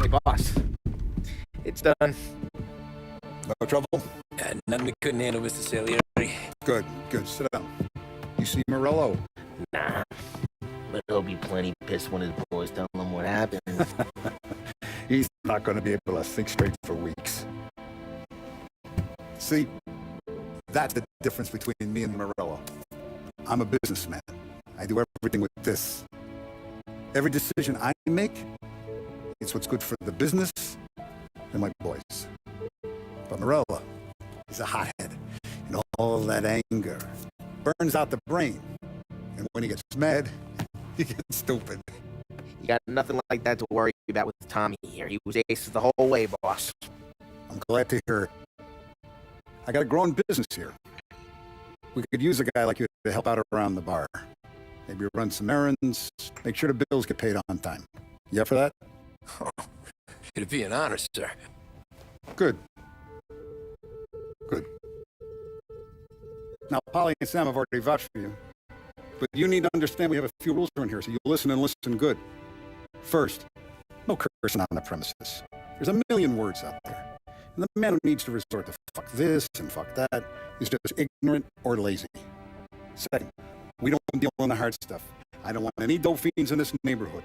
Hey, boss. It's done. No trouble? Nothing we couldn't handle, Mr. Salieri. Good, good. Sit down. You see Morello? Nah. But he'll be plenty pissed when his boys tell him what happened. He's not going to be able to think straight for weeks. See, that's the difference between me and Morello. I'm a businessman. I do everything with this. Every decision I make, it's what's good for the business and my boys. But Morello, he's a hothead. And all that anger burns out the brain. And when he gets mad, he gets stupid. You got nothing like that to worry about with Tommy here. He was aces the whole way, boss. I'm glad to hear it. I got a growing business here. We could use a guy like you to help out around the bar. Maybe run some errands, make sure the bills get paid on time. You up for that? Oh, it'd be an honor, sir. Good. Good. Now, Polly and Sam have already vouched for you. But you need to understand we have a few rules around here, so you listen and listen good. First, no cursing on the premises. There's a million words out there. And the man who needs to resort to fuck this and fuck that is just ignorant or lazy. Second, we don't deal in the hard stuff. I don't want any dope fiends in this neighborhood.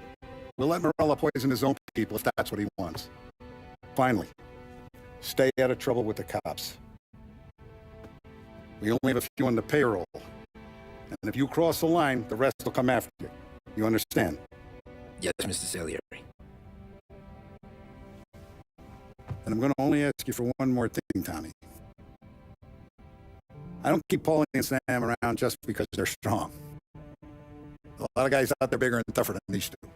We'll let Morello poison his own people if that's what he wants. Finally, stay out of trouble with the cops. We only have a few on the payroll. And if you cross the line, the rest will come after you. You understand? Yes, Mr. Salieri. And I'm going to only ask you for one more thing, Tommy. I don't keep Paulie and Sam around just because they're strong. A lot of guys out there bigger and tougher than these two.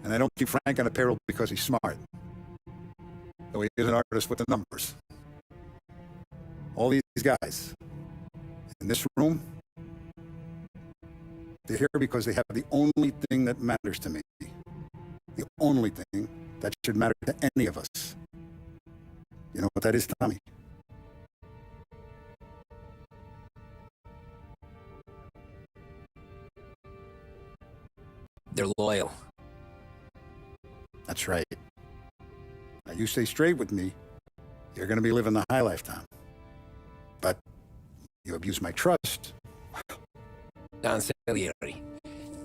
And I don't keep Frank on the payroll because he's smart. Though he is an artist with the numbers. All these guys in this room, they're here because they have the only thing that matters to me. The only thing that should matter to any of us. You know what that is, Tommy? They're loyal. That's right. Now, you stay straight with me, you're going to be living the high life, Tom. But you abuse my trust. Don Salieri,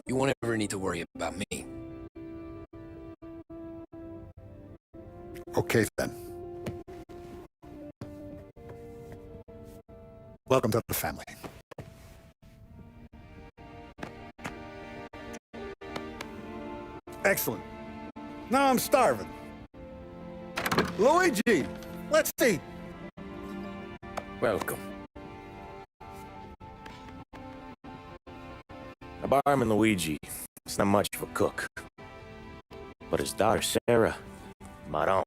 you won't ever need to worry about me. Okay, then. Welcome to the family. Excellent. Now I'm starving. Luigi, let's eat. Welcome. A barman Luigi is not much of a cook. But his daughter Sarah, Maron.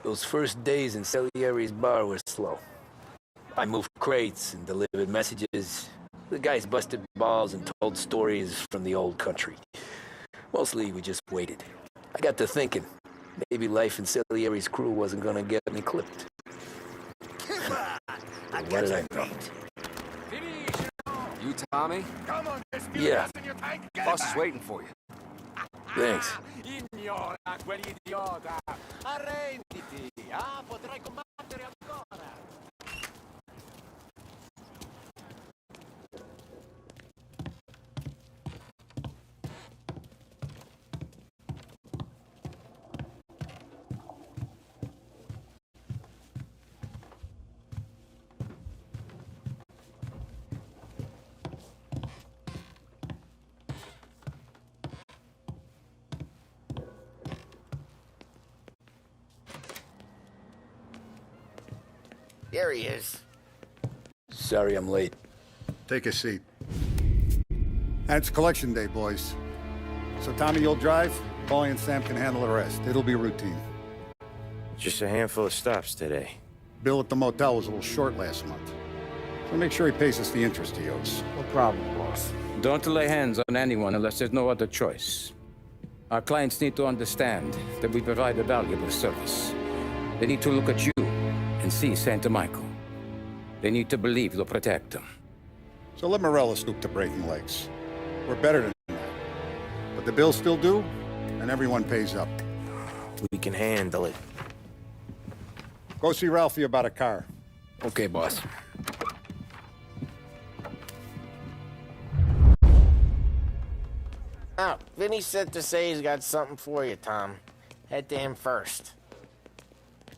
Those first days in Salieri's bar were slow. I moved crates and delivered messages. The guys busted balls and told stories from the old country. Mostly, we just waited. I got to thinking, maybe life in Salieri's crew wasn't gonna get me clipped. What did I know? You Tommy? Yeah. Boss is waiting for you. Thanks. Ignora quell'idiota! Arrenditi! Ah, potrai combattere ancora! There he is. Sorry I'm late. Take a seat. And it's collection day, boys. So Tommy, you'll drive. Paulie and Sam can handle the rest. It'll be routine. Just a handful of stops today. Bill at the motel was a little short last month. So make sure he pays us the interest he owes. No problem, boss. Don't lay hands on anyone unless there's no other choice. Our clients need to understand that we provide a valuable service. They need to look at you and see Santa Michael. They need to believe you'll protect them. So let Morella stoop to breaking legs. We're better than that. But the bill's still due, and everyone pays up. We can handle it. Go see Ralphie about a car. Okay, boss. Oh, Vinny said to say he's got something for you, Tom. Head to him first.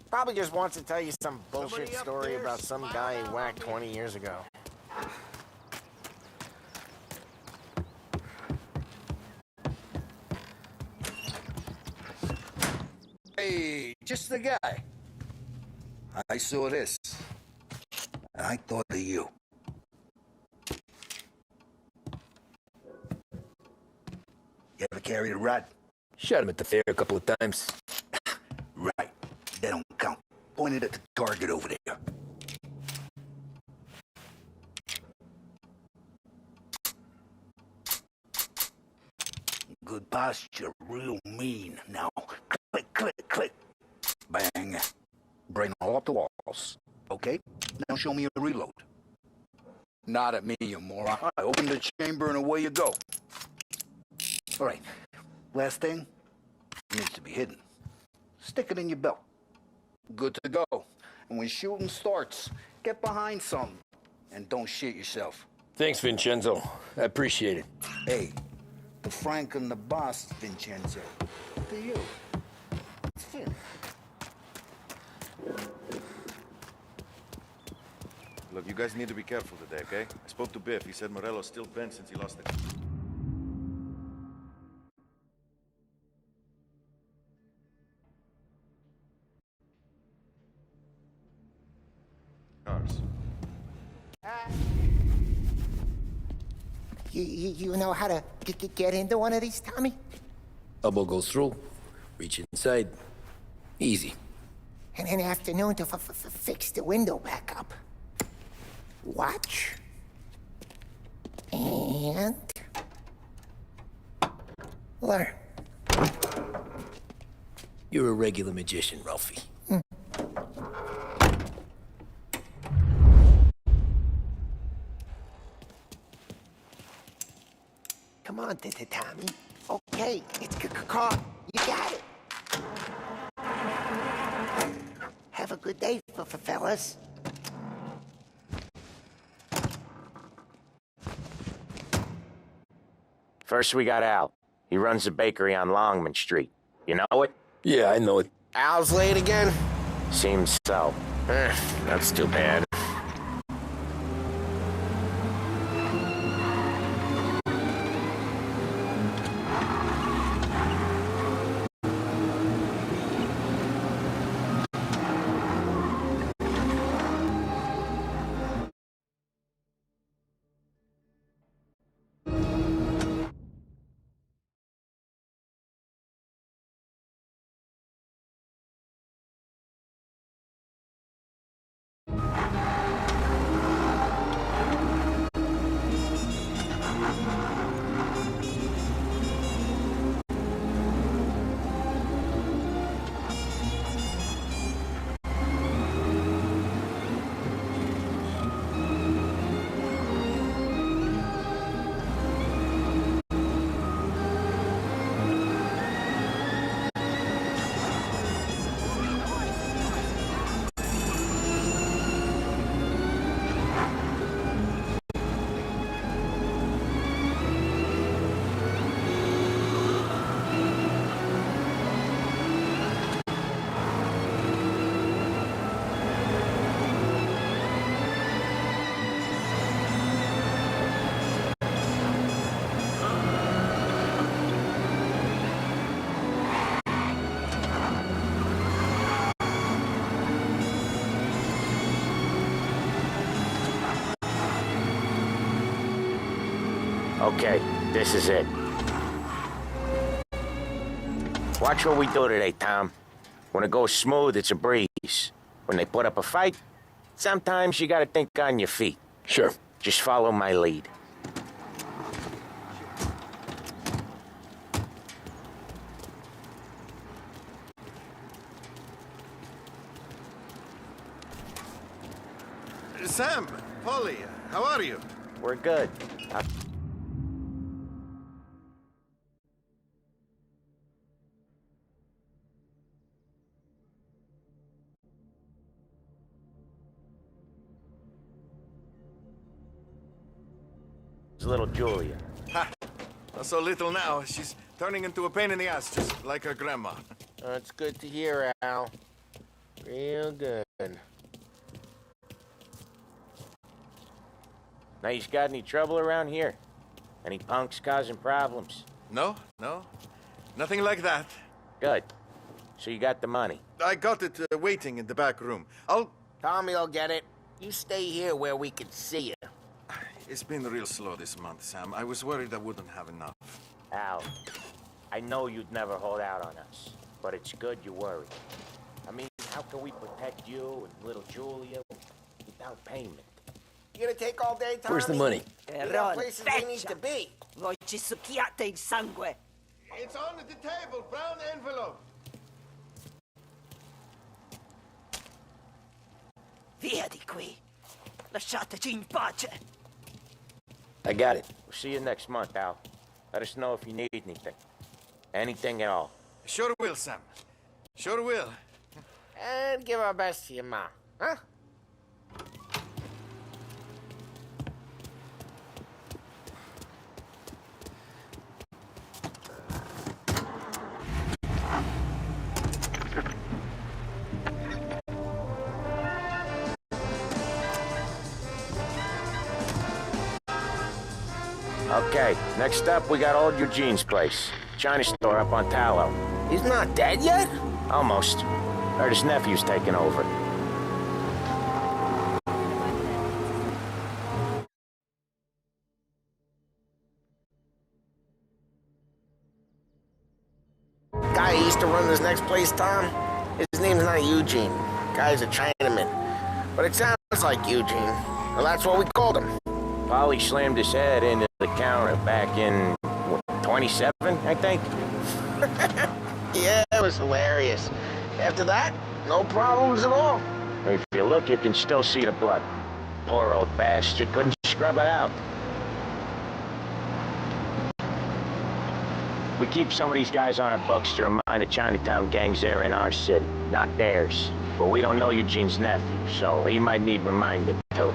Probably just wants to tell you some bullshit story about some guy he whacked 20 years ago. Hey, just the guy. I saw this. And I thought of you. You ever carried a rod? Shot him at the fair a couple of times. Right. They don't count. Pointed at the target over there. Good posture, real mean. Now, click, click, click. Bang. Brain all up the walls. Okay? Now show me a reload. Not at me, you moron. I open the chamber and away you go. All right. Last thing. Needs to be hidden. Stick it in your belt. Good to go. And when shooting starts, get behind something. And don't shit yourself. Thanks, Vincenzo. I appreciate it. Hey, the Frank and the boss, Vincenzo. To you. It's fair. Look, you guys need to be careful today, okay? I spoke to Biff. He said Morello's still bent since he lost the... cars. You know how to get into one of these, Tommy? Elbow goes through. Reach inside. Easy. And an afternoon to fix the window back up. Watch. And... learn. You're a regular magician, Ralphie. Come on, Tommy. Okay, it's caught. You got it. Have a good day, fellas. First we got Al. He runs a bakery on Longman Street. You know it? Yeah, I know it. Al's late again? Seems so. That's too bad. Okay, this is it. Watch what we do today, Tom. When it goes smooth, it's a breeze. When they put up a fight, sometimes you gotta think on your feet. Sure. Just follow my lead. Sam, Polly, how are you? We're good. Little Julia. Ha! Not so little now. She's turning into a pain in the ass, just like her grandma. That's good to hear, Al. Real good. Now, you got any trouble around here? Any punks causing problems? No, nothing like that. Good. So you got the money? I got it waiting in the back room. Tommy will get it. You stay here where we can see you. It's been real slow this month, Sam. I was worried I wouldn't have enough. Al, I know you'd never hold out on us, but it's good you worry. I mean, how can we protect you and little Julia without payment? You gonna take all day, Tommy? Where's the money? We got places we need to be. Voglio succhiate il sangue. It's on the table, brown envelope. Via di qui. Lasciateci in pace. I got it. We'll see you next month, Al. Let us know if you need anything. Anything at all. Sure will, Sam. Sure will. And give our best to your ma, huh? Okay, next up, we got old Eugene's place. China store up on Tallow. He's not dead yet? Almost. Heard his nephew's taking over. Guy who used to run this next place, Tom, his name's not Eugene. Guy's a Chinaman. But it sounds like Eugene. Well, that's what we called him. Polly slammed his head into the counter back in, what, 27, I think? Yeah, it was hilarious. After that, no problems at all. If you look, you can still see the blood. Poor old bastard couldn't scrub it out. We keep some of these guys on our books to remind the Chinatown gangs they're in our city, not theirs. But we don't know Eugene's nephew, so he might need reminded too.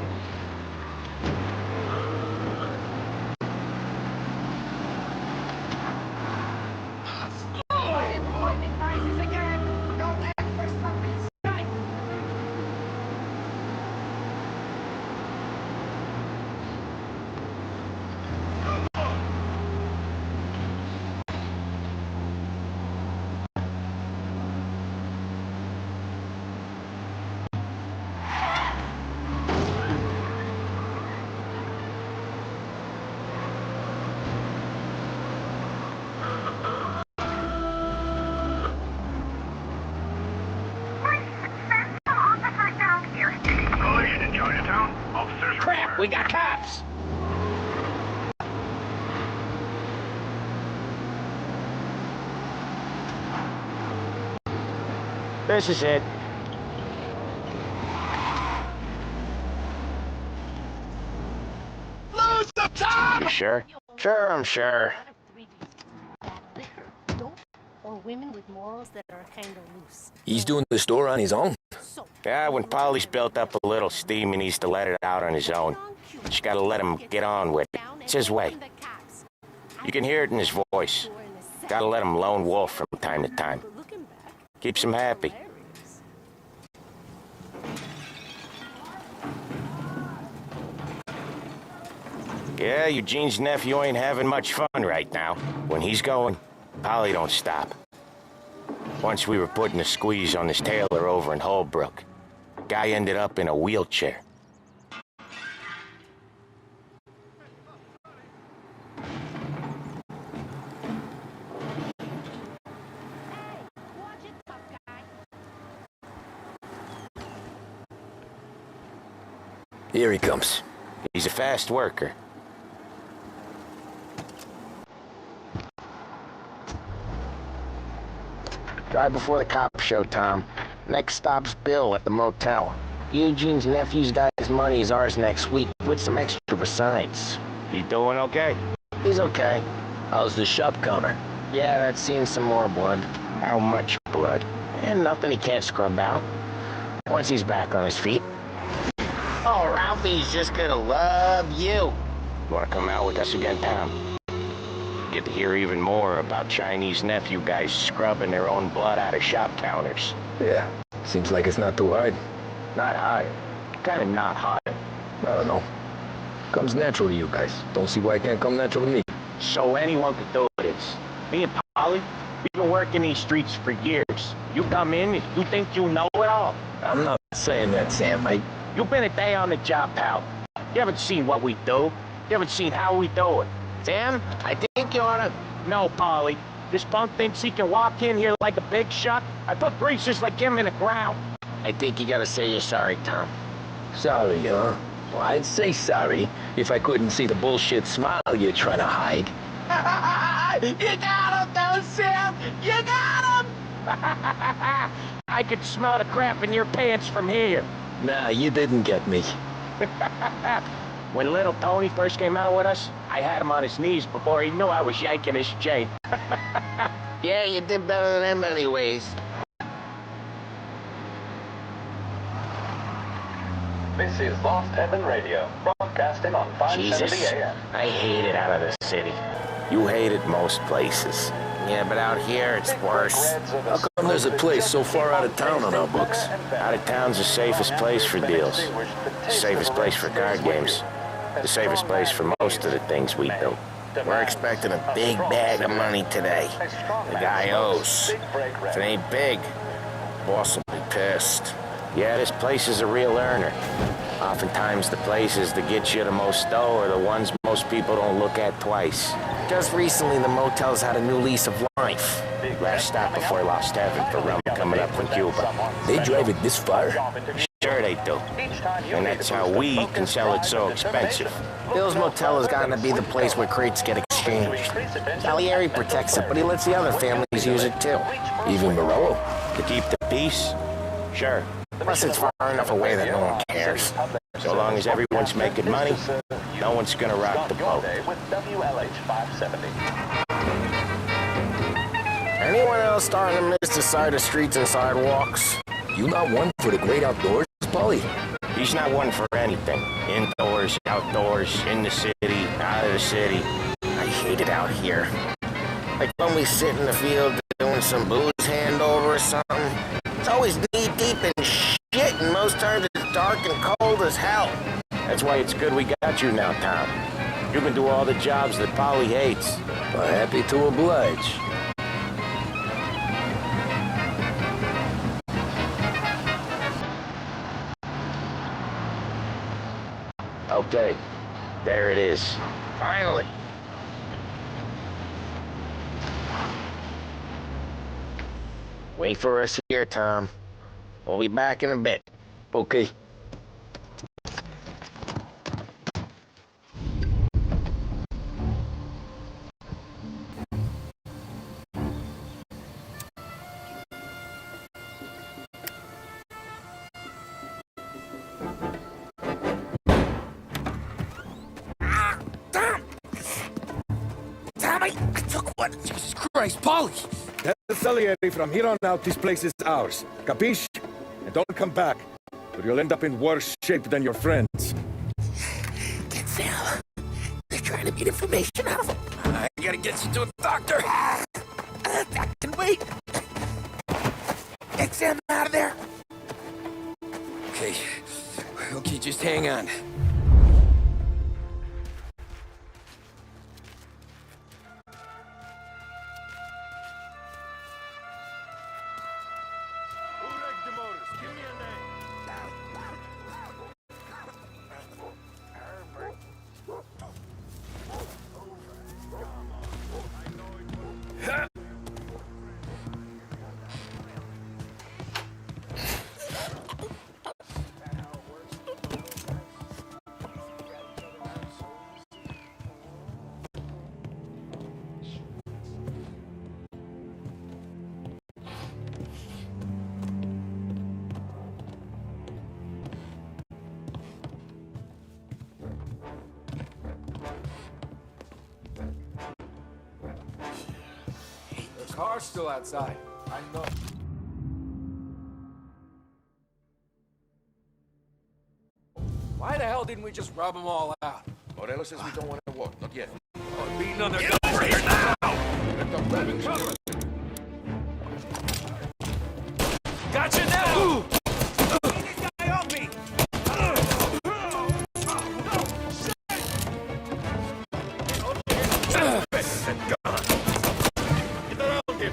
Crap, we got cops! This is it. Lose the time! You sure? Sure, I'm sure. Or women with morals that are kind of loose. He's doing the store on his own? Yeah, when Polly's built up a little steam, he needs to let it out on his own. Just gotta let him get on with it. It's his way. You can hear it in his voice. Gotta let him lone wolf from time to time. Keeps him happy. Yeah, Eugene's nephew ain't having much fun right now. When he's going, Polly don't stop. Once we were putting a squeeze on this tailor over in Holbrook. Guy ended up in a wheelchair. Here he comes. He's a fast worker. Drive before the cops show, Tom. Next stop's Bill at the motel. Eugene's nephew's got his money is ours next week, with some extra besides. He doing okay? He's okay. How's the shop counter? Yeah, that's seeing some more blood. How much blood? And nothing he can't scrub out. Once he's back on his feet. Oh, Ralphie's just gonna love you. Wanna come out with us again, Tom? Get to hear even more about Chinese nephew guys scrubbing their own blood out of shop counters. Yeah, seems like it's not too hard. Not hard. Kinda not hard. I don't know. Comes natural to you guys. Don't see why it can't come natural to me. So anyone could do this. Me and Polly, we've been working these streets for years. You come in, you think you know it all. I'm not saying that, Sam. You've been a day on the job, pal. You haven't seen what we do. You haven't seen how we do it. Sam, I think you oughta... No, Polly. This punk thinks he can walk in here like a big shot. I put greasers like him in the ground. I think you gotta say you're sorry, Tom. Sorry, huh? Well, I'd say sorry if I couldn't see the bullshit smile you're trying to hide. You got him, though, Sam! You got him! I could smell the crap in your pants from here. Nah, you didn't get me. When little Tony first came out with us, I had him on his knees before he knew I was yanking his chain. Yeah, you did better than him anyways. This is Lost Heaven Radio, broadcasting on 570 Jesus, AM. I hate it out of the city. You hate it most places. Yeah, but out here it's worse. How come there's a place so far out of town on our books? Out of town's the safest place for deals. The safest place for card games. The safest place for most of the things we do. We're expecting a big bag of money today. The guy owes. If it ain't big, boss will be pissed. Yeah, this place is a real earner. Oftentimes the places that get you the most dough are the ones most people don't look at twice. Just recently, the motel's had a new lease of life. Last stop before Lost Heaven for rum coming up from Cuba. They drive it this far? Sure they do. And that's how we can sell it so expensive. Bill's Motel has gotten to be the place where crates get exchanged. Salieri protects it, but he lets the other families use it too. Even Morello? To keep the peace? Sure. Plus, it's far enough away that no one cares. So long as everyone's making money, no one's gonna rock the boat. Anyone else starting to miss the side of streets and sidewalks? You not one for the great outdoors, Polly? He's not one for anything. Indoors, outdoors, in the city, out of the city. I hate it out here. Like when we sit in the field doing some booze handover or something. It's always knee-deep in shit, and most times it's dark and cold as hell. That's why it's good we got you now, Tom. You can do all the jobs that Polly hates. Well, happy to oblige. Okay, there it is. Finally. Wait for us here, Tom. We'll be back in a bit. Okay. Tommy, I took one. Jesus Christ, Polly! Tell Salieri from here on out this place is ours. Capiche? And don't come back, or you'll end up in worse shape than your friends. Get Sam. They're trying to get information out of him. I gotta get you to a doctor. I can wait. Get Sam out of there. Okay. Okay, just hang on. car's still outside. I know. Why the hell didn't we just rub them all out? Morello says we don't want to walk, not yet. Oh, be another Get over here now! Let the weapons come. Gotcha now! Get this guy off me! Get around him!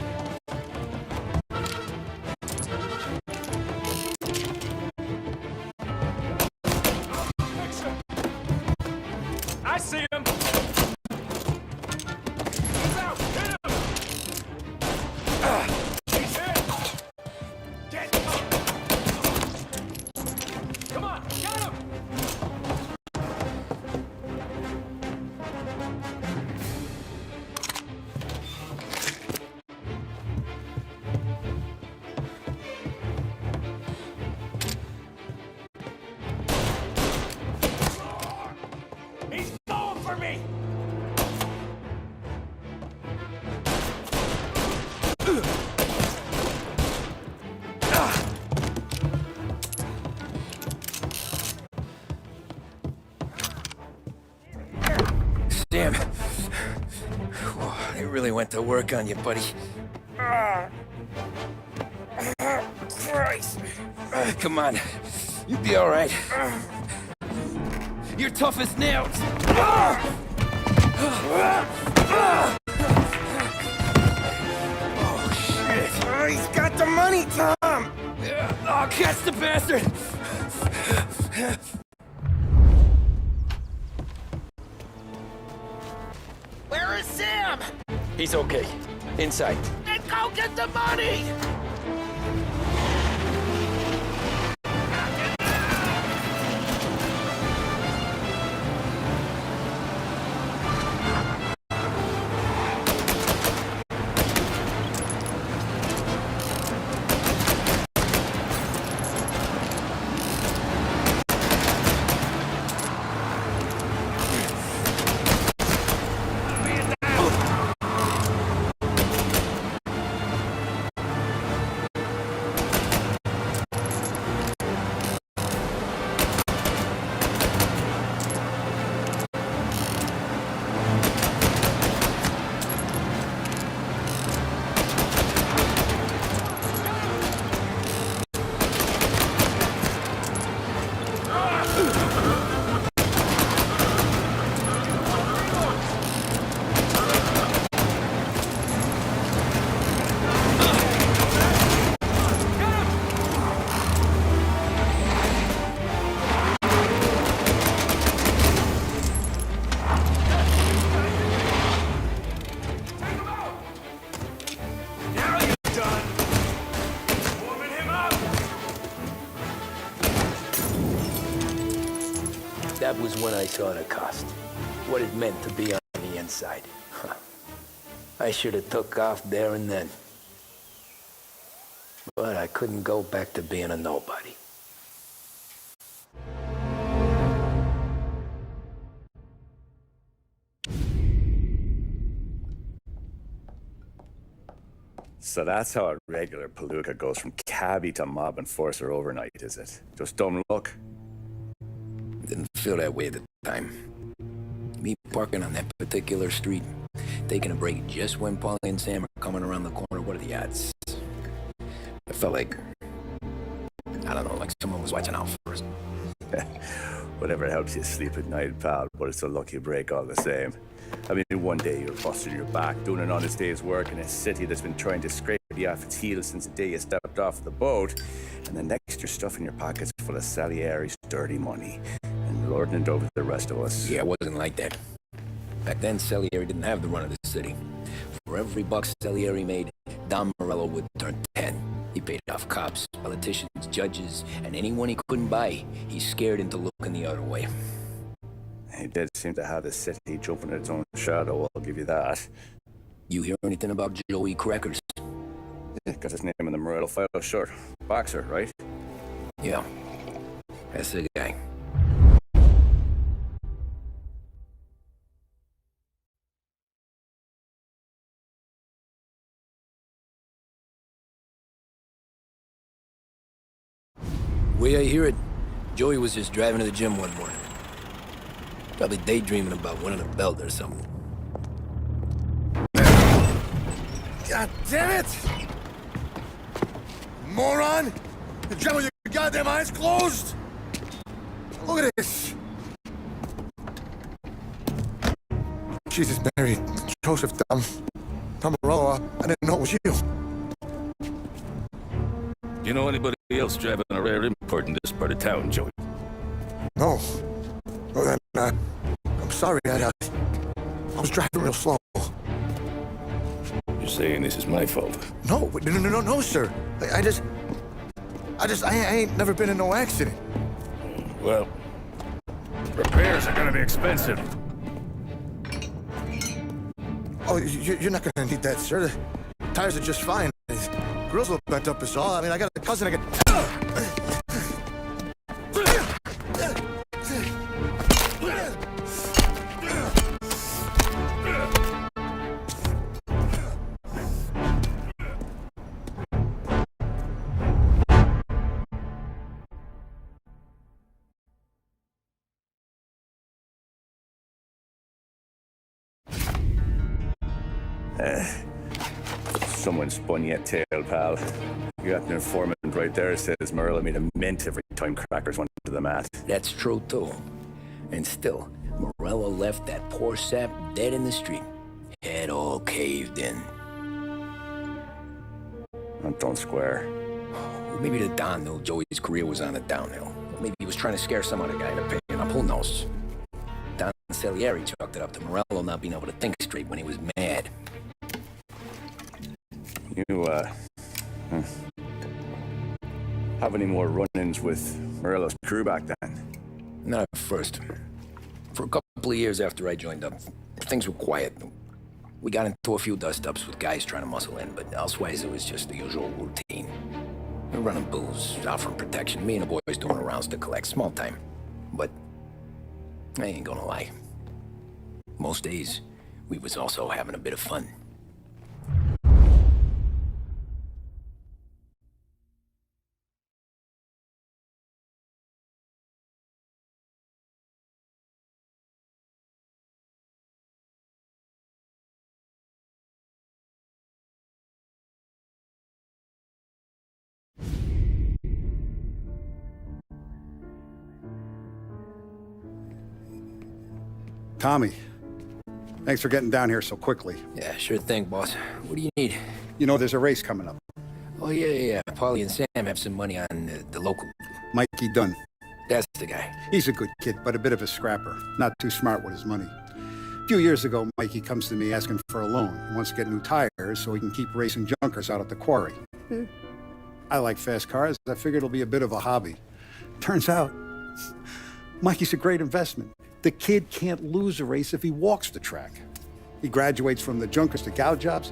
I see him! He's out! Hit him! He's hit! Get him! Come on, get him! He's going for me! Damn. Whoa, they really went to work on you, buddy. Christ. Come on. You'll be all right. You're tough as nails. Oh, shit. He's got the money, Tom! Oh, catch the bastard! Where is Sam? He's okay. Inside. Then go get the money! That was when I saw the cost. What it meant to be on the inside. Huh. I should have took off there and then. But I couldn't go back to being a nobody. So that's how a regular palooka goes from cabbie to mob enforcer overnight, is it? Just dumb luck? Didn't feel that way at the time. Me parking on that particular street, taking a break just when Paulie and Sam are coming around the corner. What are the odds? I felt like, I don't know, like someone was watching out for us. Whatever helps you sleep at night, pal, but it's a lucky break all the same. I mean, one day you're busting your back, doing an honest day's work in a city that's been trying to scrape you off its heels since the day you stepped off the boat, and the next you're stuffing your pockets full of Salieri's dirty money and lording it over the rest of us. Yeah, it wasn't like that. Back then, Salieri didn't have the run of the city. For every buck Salieri made, Don Morello would turn 10. He paid off cops, politicians, judges, and anyone he couldn't buy, he scared into looking the other way. He did seem to have the city jumping at its own shadow, I'll give you that. You hear anything about Joey Crackers? Yeah, got his name in the Morello file, sure. Boxer, right? Yeah, that's the guy. The way I hear it, Joey was just driving to the gym one morning. Probably daydreaming about winning a belt or something. God damn it! Moron! You drive with your goddamn eyes closed? Look at this! Jesus, Mary, Joseph, Tom Morello, I didn't know it was you. You know anybody else driving a rare import in this part of town, Joey? No. Well, then, I'm sorry, I was driving real slow. You're saying this is my fault? No, sir. I ain't never been in no accident. Well, repairs are gonna be expensive. Oh, you're not gonna need that, sir. The tires are just fine. His grill's a little bent up is all. I mean, I got a cousin I can... Someone spun you a tail, pal. You got an informant right there says Morello made a mint every time crackers went to the mat. That's true, too. And still, Morello left that poor sap dead in the street. Head all caved in. That don't square. Maybe the Don knew Joey's career was on the downhill. Maybe he was trying to scare some other guy into paying up. Who knows? Don Salieri chalked it up to Morello not being able to think straight when he was mad. You, have any more run-ins with Morello's crew back then? Not at first. For a couple of years after I joined up, things were quiet. We got into a few dust-ups with guys trying to muscle in, but elsewise it was just the usual routine. We're running booze, offering protection, me and the boys doing the rounds to collect, small time. But I ain't gonna lie. Most days, we was also having a bit of fun. Tommy, thanks for getting down here so quickly. Yeah, sure thing, boss. What do you need? You know, there's a race coming up. Oh, yeah. Paulie and Sam have some money on the local. Mikey Dunn. That's the guy. He's a good kid, but a bit of a scrapper. Not too smart with his money. A few years ago, Mikey comes to me asking for a loan. He wants to get new tires so he can keep racing junkers out at the quarry. I like fast cars. I figured it'll be a bit of a hobby. Turns out, Mikey's a great investment. The kid can't lose a race if he walks the track. He graduates from the junkers to gal jobs,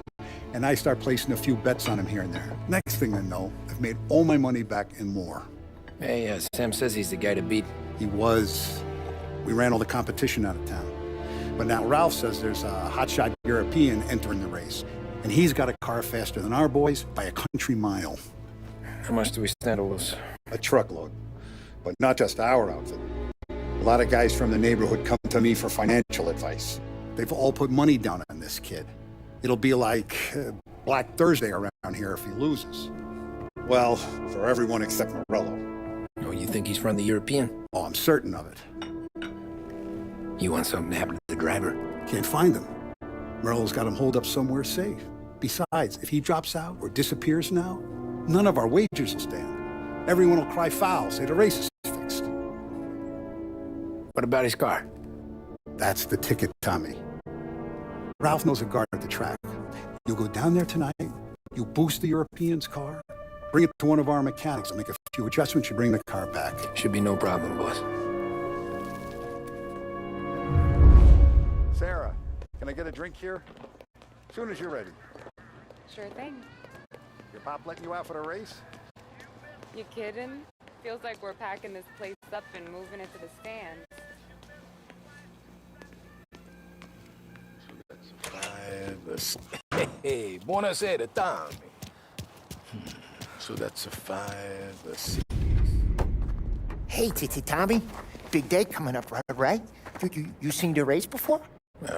and I start placing a few bets on him here and there. Next thing I know, I've made all my money back and more. Hey, Sam says he's the guy to beat. He was. We ran all the competition out of town. But now Ralph says there's a hotshot European entering the race, and he's got a car faster than our boys by a country mile. How much do we stand to lose? A truckload. But not just our outfit. A lot of guys from the neighborhood come to me for financial advice. They've all put money down on this kid. It'll be like Black Thursday around here if he loses. Well, for everyone except Morello. Oh, you think he's from the European? Oh, I'm certain of it. You want something to happen to the driver? Can't find him. Morello's got him holed up somewhere safe. Besides, if he drops out or disappears now, none of our wagers will stand. Everyone will cry foul, say the race is fixed. What about his car? That's the ticket, Tommy. Ralph knows a guard at the track. You'll go down there tonight, you boost the European's car, bring it to one of our mechanics, and make a few adjustments, you bring the car back. Should be no problem, boss. Sarah, can I get a drink here? As soon as you're ready. Sure thing. Your pop letting you out for the race? You kidding? Feels like we're packing this place up and moving it to the stands. Hey, buonasera, Tommy. So that's a 5, a 6. Hey, Tommy. Big day coming up, right? You seen the race before?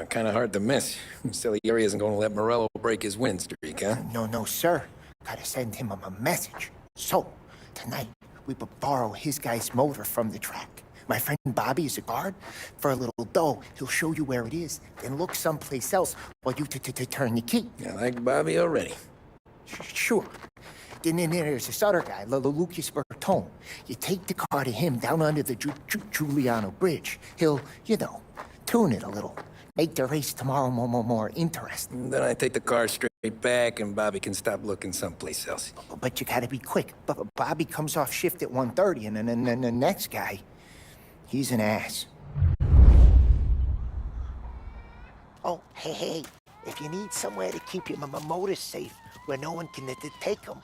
Kind of hard to miss. Salieri isn't going to let Morello break his win streak, huh? No, sir. Gotta send him a message. So, tonight, we borrow his guy's motor from the track. My friend Bobby is a guard. For a little dough, he'll show you where it is, then look someplace else while you turn the key. I like Bobby already. Sure. Then there's this other guy, Lucas Bertone. You take the car to him down under the Giuliano Bridge. He'll, tune it a little. Make the race tomorrow more interesting. Then I take the car straight back and Bobby can stop looking someplace else. But you gotta be quick. Bobby comes off shift at 1:30, and then the next guy, he's an ass. Oh, hey. If you need somewhere to keep your motor safe where no one can take them,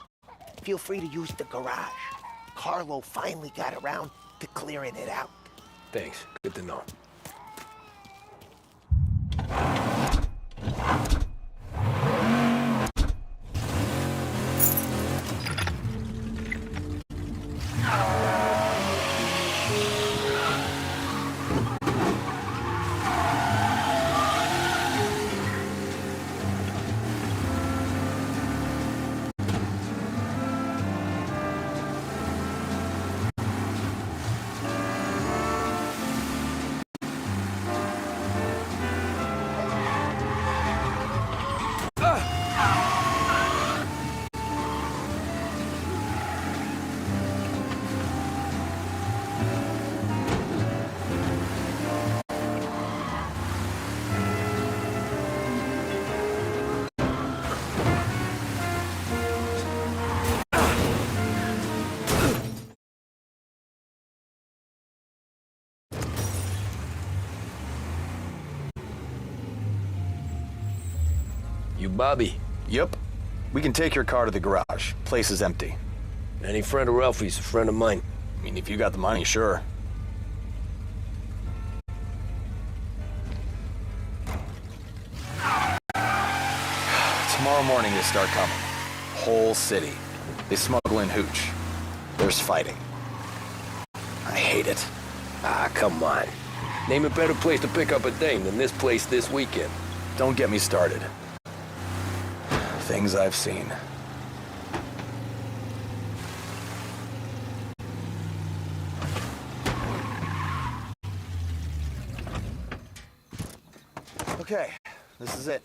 feel free to use the garage. Carlo finally got around to clearing it out. Thanks. Good to know. You Bobby? Yep. We can take your car to the garage. Place is empty. Any friend of Ralphie's a friend of mine. I mean, if you got the money, sure. Tomorrow morning they start coming. Whole city. They smuggle in hooch. There's fighting. I hate it. Ah, come on. Name a better place to pick up a dame than this place this weekend. Don't get me started. Things I've seen. Okay, this is it.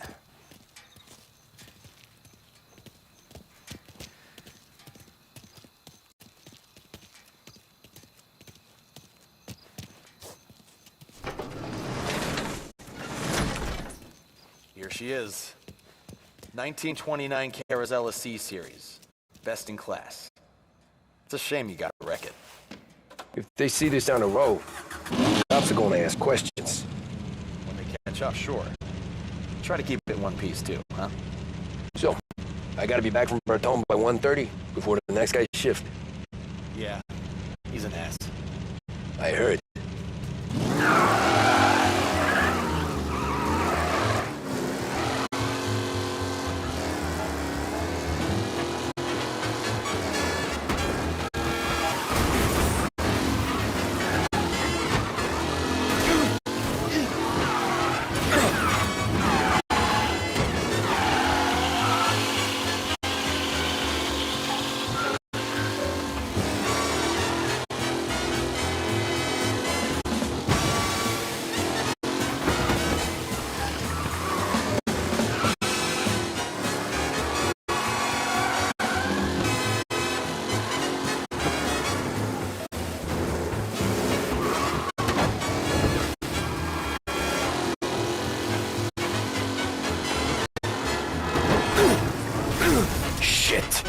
Here she is. 1929 Carazella C series. Best in class. It's a shame you gotta wreck it. If they see this down the road, the cops are going to ask questions. When they catch up, sure. Try to keep it in one piece too, huh? So, I gotta be back from Bertone by 1:30 before the next guy's shift. Yeah, he's an ass. I heard. Shit!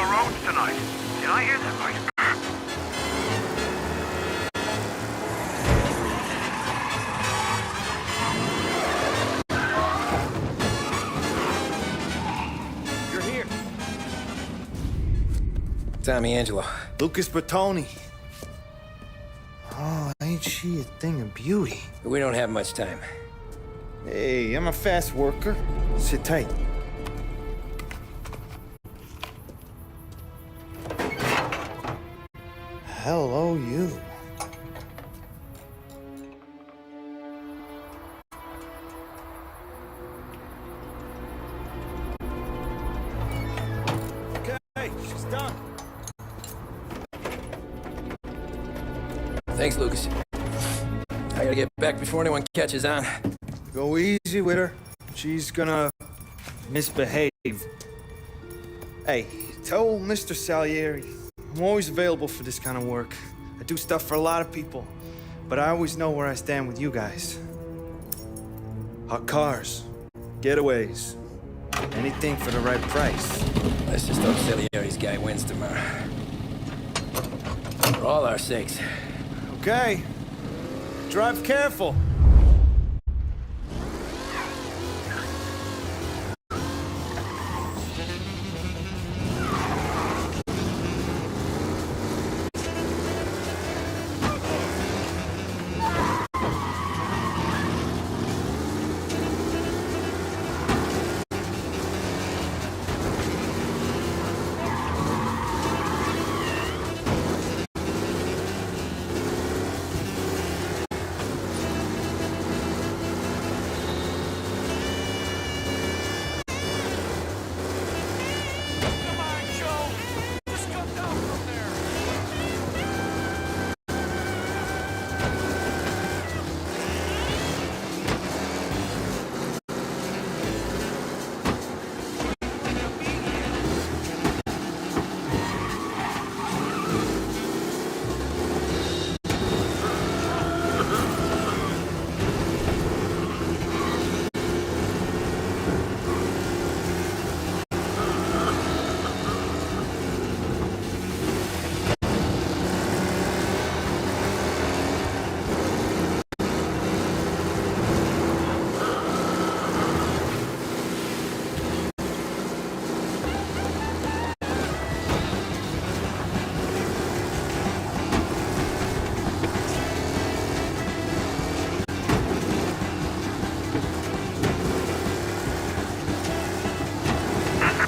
the roads tonight. Did I hear that right? You're here. Tommy Angelo. Lucas Bertoni. Oh, ain't she a thing of beauty? We don't have much time. Hey, I'm a fast worker. Sit tight. Hello, you. Okay, she's done. Thanks, Lucas. I gotta get back before anyone catches on. Go easy with her. She's gonna misbehave. Hey, tell Mr. Salieri I'm always available for this kind of work. I do stuff for a lot of people, but I always know where I stand with you guys. Hot cars, getaways, anything for the right price. Let's just hope Salieri's guy wins tomorrow. For all our sakes. Okay. Drive careful.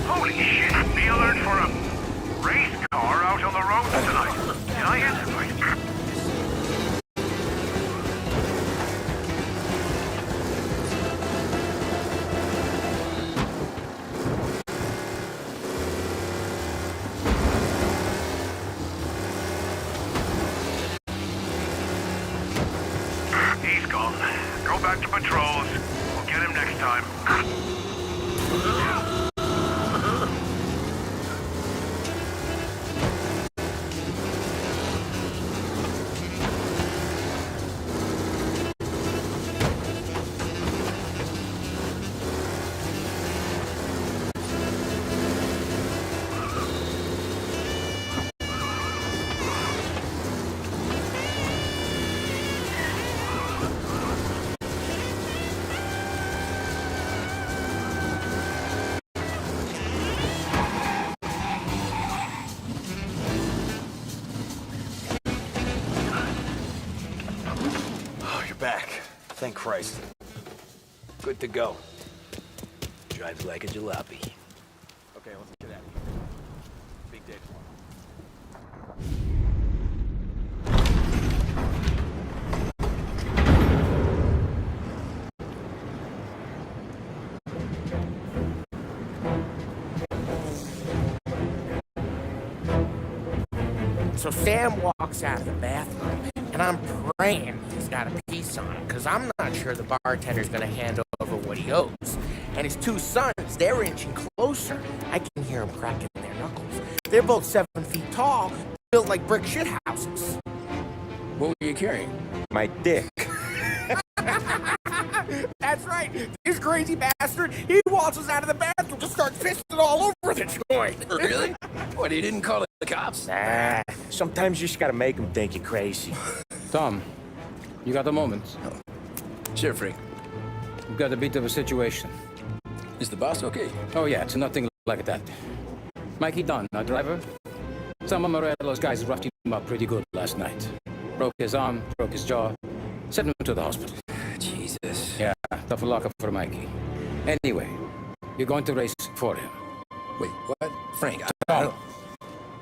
Holy shit! Be alert for a race car out on the road tonight. Did I hear that right? He's gone. Go back to patrols. We'll get him next time. Back. Thank Christ. Good to go. Drives like a jalopy. Okay, let's get out of here. Big day tomorrow. So Sam walks out of the bathroom, and I'm praying he's got a piece on him, because I'm not sure the bartender's going to hand over what he owes. And his two sons, they're inching closer. I can hear them cracking their knuckles. They're both 7 feet tall, built like brick shithouses. What were you carrying? My dick. That's right. This crazy bastard, he waltzes out of the bathroom and starts pissing all over the joint. Really? What, he didn't call the cops? Nah, sometimes you just gotta make them think you're crazy. Tom, you got a moment? Sure, Frank. We've got a bit of a situation. Is the boss okay? Oh yeah, it's nothing like that. Mikey Dunn, our driver. Some of Morello's guys roughed him up pretty good last night. Broke his arm, broke his jaw, sent him to the hospital. Jesus. Yeah, tough luck for Mikey. Anyway, you're going to race for him. Wait, what? Frank, I Tom, don't...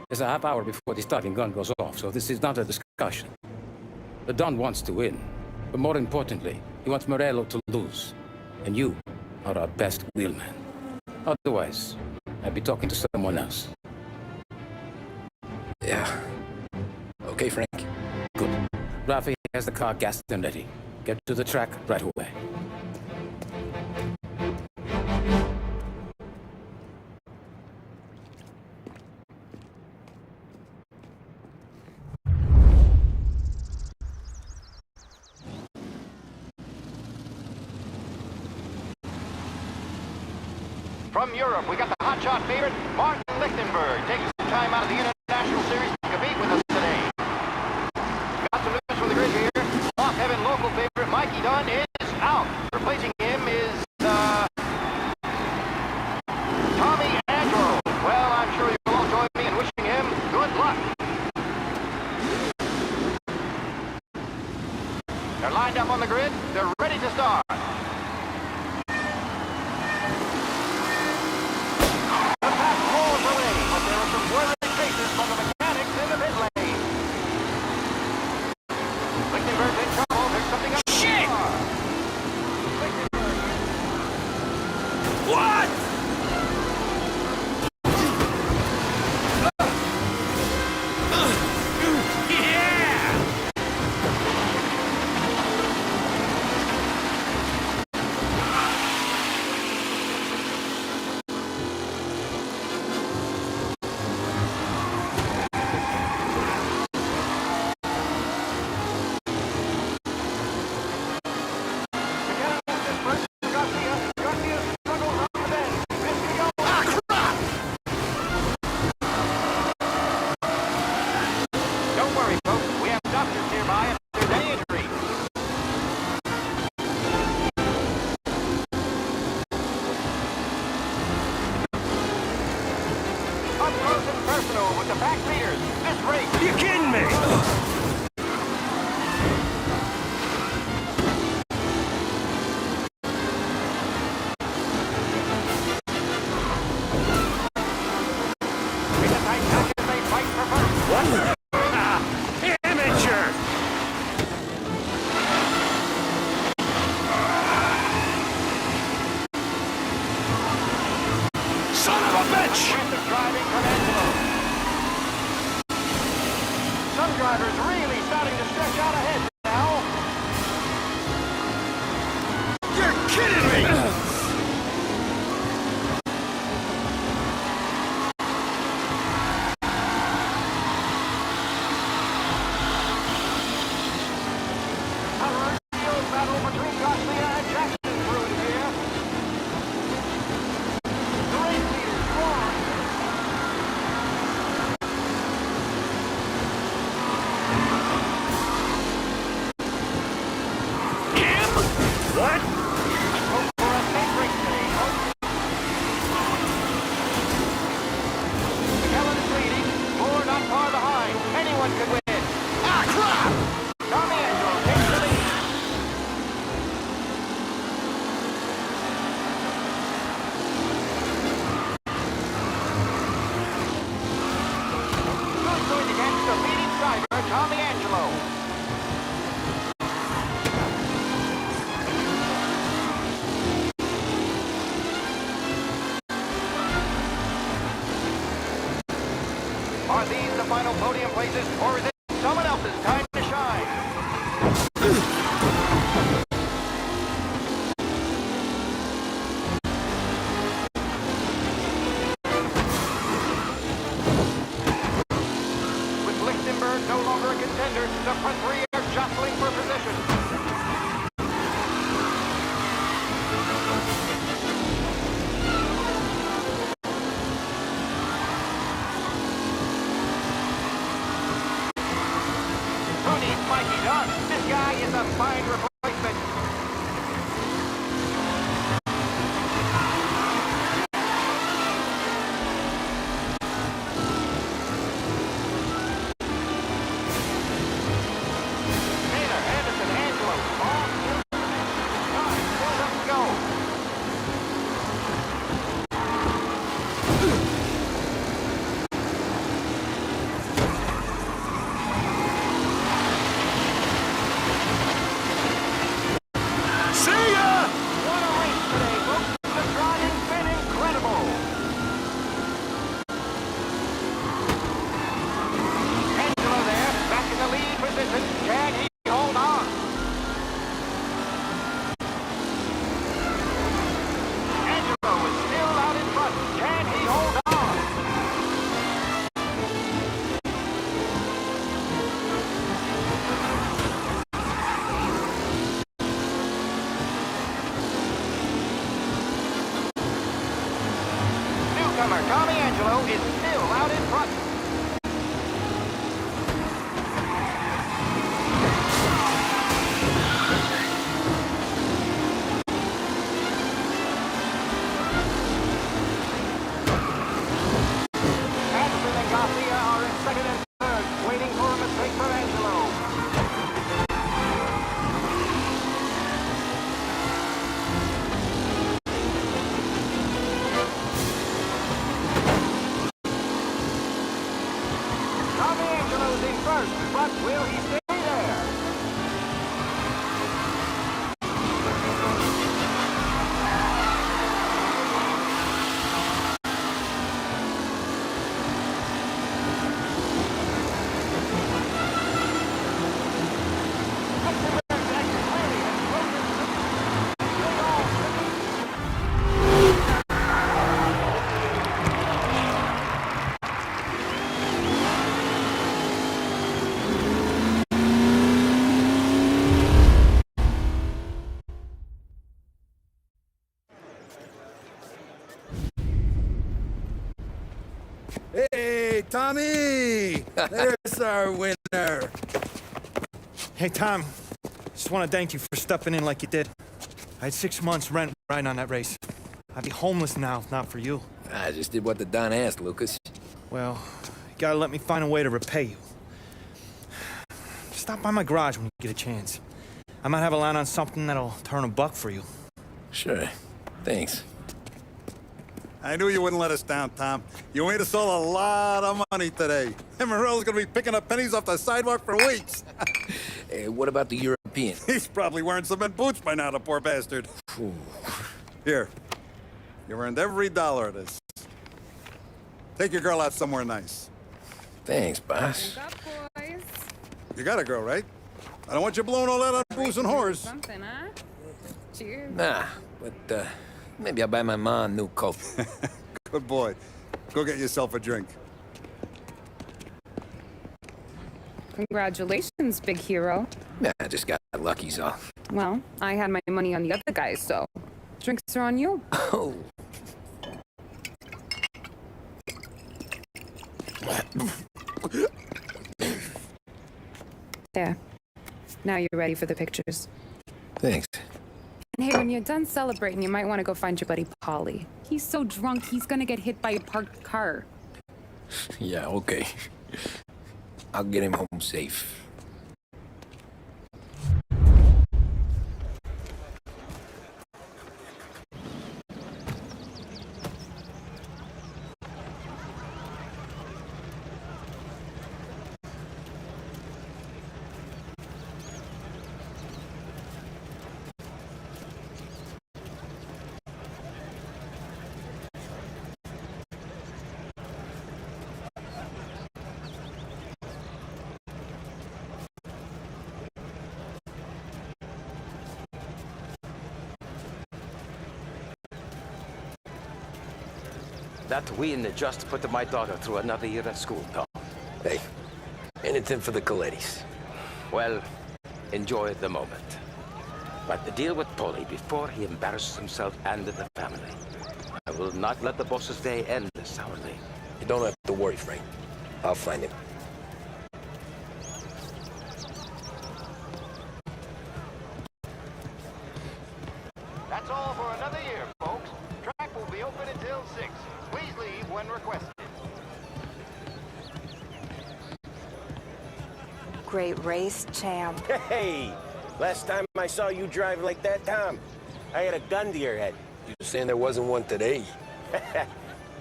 there's a half hour before the starting gun goes off, so this is not a discussion. The Don wants to win, but more importantly, he wants Morello to lose. And you are our best wheelman. Otherwise, I'd be talking to someone else. Yeah. Okay, Frank. Good. Rafi has the car gassed and ready. Get to the track right away. From Europe, we got the hotshot favorite, Martin Lichtenberg, taking some time out of the International Series to compete with us today. Got some news from the grid here. Off heaven local favorite, Mikey Dunn is out. Replacing him is, Tommy Angelo. Well, I'm sure you'll all join me in wishing him good luck. They're lined up on the grid. They're ready to start. With the back leaders, this race. You kidding me? What? Amateur! Son of a bitch! Driving from Angelo. Some drivers really starting to stretch out ahead now. You're kidding me! A real battle between Garcia and Jackson brewing here. The race leaders go on. What? Hope for a safe race today, folks. Kellen's leading, four not far behind. Anyone could win. Ah, crap! Tommy Angelo takes the lead. Who's going to catch the leading driver, Tommy Angelo? Are these the final podium places, or is it someone else's time to shine? With Lichtenberg no longer a contender, the front three are jostling for position. a fine replacement. Tommy Angelo is still out in front. Anderson and Garcia are in second and third, waiting for a mistake for Angelo. But will he stay there? Hey, Tommy! There's our winner. Hey, Tom. Just want to thank you for stepping in like you did. I had 6 months rent riding on that race. I'd be homeless now if not for you. I just did what the Don asked, Lucas. Well, you gotta let me find a way to repay you. Stop by my garage when you get a chance. I might have a line on something that'll turn $1 for you. Sure. Thanks. I knew you wouldn't let us down, Tom. You made us all a lot of money today. And Morel's gonna be picking up pennies off the sidewalk for weeks. Hey, what about the European? He's probably wearing cement boots by now, the poor bastard. Here. You earned every dollar of this. Take your girl out somewhere nice. Thanks, boss. Wake up, boys. You got a girl, right? I don't want you blowing all that on booze and whores. Something, huh? Cheers. Nah, but, maybe I'll buy my mom a new coat. Good boy. Go get yourself a drink. Congratulations, big hero. Nah, I just got lucky's all. Well, I had my money on the other guys, so drinks are on you. Oh. There. Now you're ready for the pictures. Thanks. And hey, when you're done celebrating, you might want to go find your buddy Paulie. He's so drunk, he's gonna get hit by a parked car. Yeah, okay. I'll get him home safe. That win just put my daughter through another year at school, Tom. Hey, anything for the Colettis. Well, enjoy the moment. But deal with Paulie before he embarrasses himself and the family. I will not let the boss's day end sourly. You don't have to worry, Frank. I'll find him. requested. Great race, champ. Hey! Last time I saw you drive like that, Tom, I had a gun to your head. You saying there wasn't one today?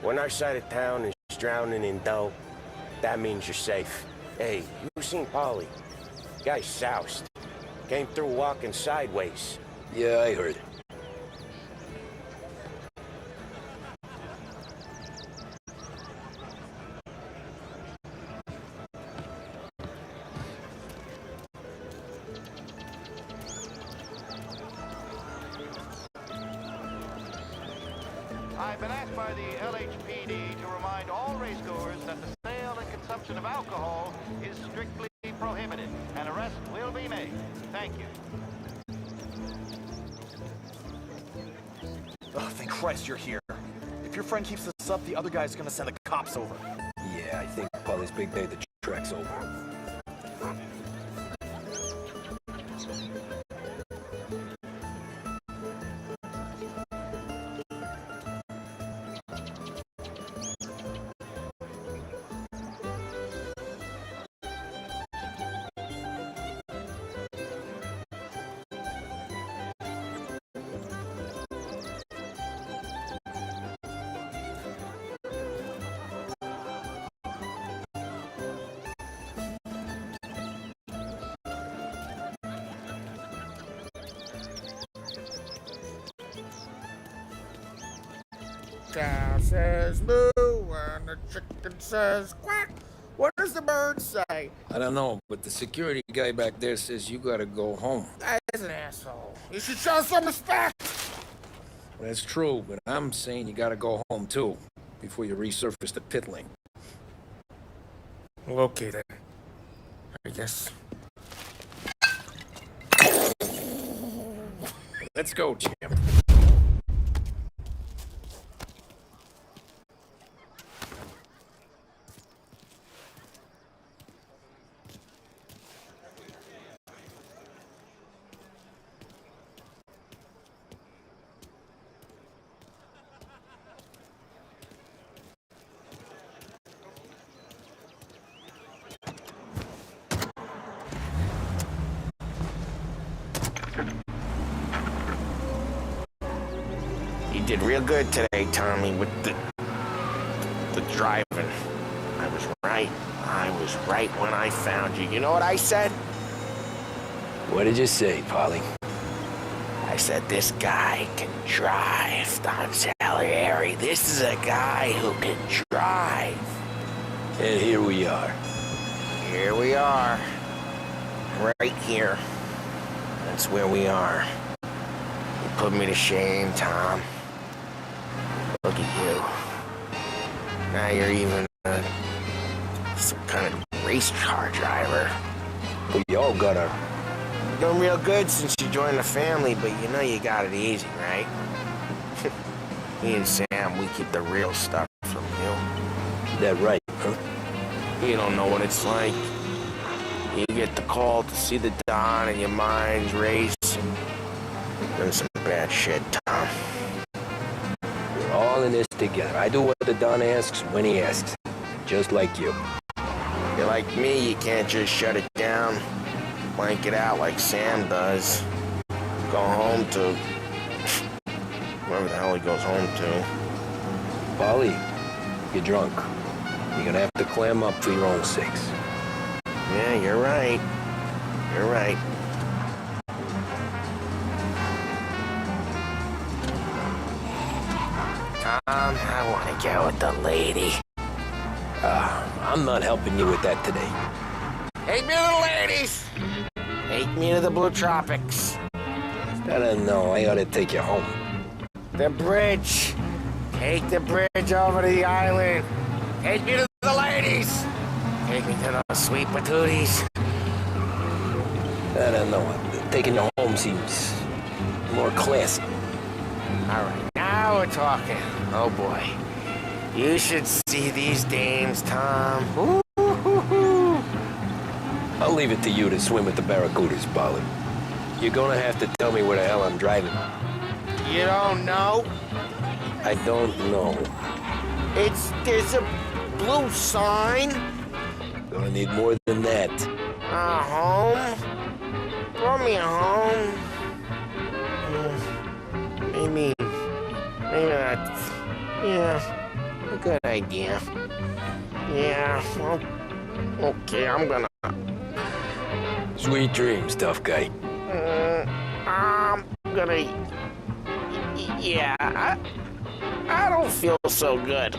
When our side of town is drowning in dough, that means you're safe. Hey, you seen Paulie? Guy's soused. Came through walking sideways. Yeah, I heard. I've been asked by the LHPD to remind all racegoers that the sale and consumption of alcohol is strictly prohibited. An arrest will be made. Thank you. Oh, thank Christ you're here. If your friend keeps this up, the other guy's gonna send the cops over. Yeah, I think Paulie's big day at the track's over. Cow says moo and the chicken says quack. What does the bird say? I don't know, but the security guy back there says you gotta go home. Guy's an asshole. You should show some respect. That's true, but I'm saying you gotta go home too, before you resurface the pit lane. Well, okay then. I guess. Let's go, champ. You did real good today, Tommy, with the driving. I was right. I was right when I found you. You know what I said? What did you say, Paulie? I said, this guy can drive, Don Salieri. This is a guy who can drive. And here we are. Here we are. Right here. That's where we are. You put me to shame, Tom. Look at you. Now you're even some kind of race car driver. We all got our... You're doing real good since you joined the family, but you know you got it easy, right? Me and Sam, we keep the real stuff from you. That right, huh? You don't know what it's like. You get the call to see the Don and your mind's racing. Doing some bad shit, Tom. We're all in this together. I do what the Don asks when he asks. Just like you. You're like me, you can't just shut it down. Blank it out like Sam does. Go home to... wherever the hell he goes home to. Paulie, you're drunk. You're gonna have to clam up for your own sakes. Yeah, you're right. You're right. Tom, I want to get with the lady. I'm not helping you with that today. Take me to the ladies! Take me to the Blue Tropics. I don't know. I ought to take you home. The bridge. Take the bridge over to the island. Take me to the ladies. Take me to those sweet patooties. I don't know. Taking you home seems more classy. All right, now we're talking. Oh boy. You should see these dames, Tom. Ooh. I'll leave it to you to swim with the barracudas, Paulie. You're gonna have to tell me where the hell I'm driving. You don't know? I don't know. There's a blue sign. Gonna need more than that. Home? Throw me a home. Maybe that's, a good idea. Yeah, well, okay, I'm gonna... Sweet dreams, tough guy. I'm gonna... Yeah, I don't feel so good.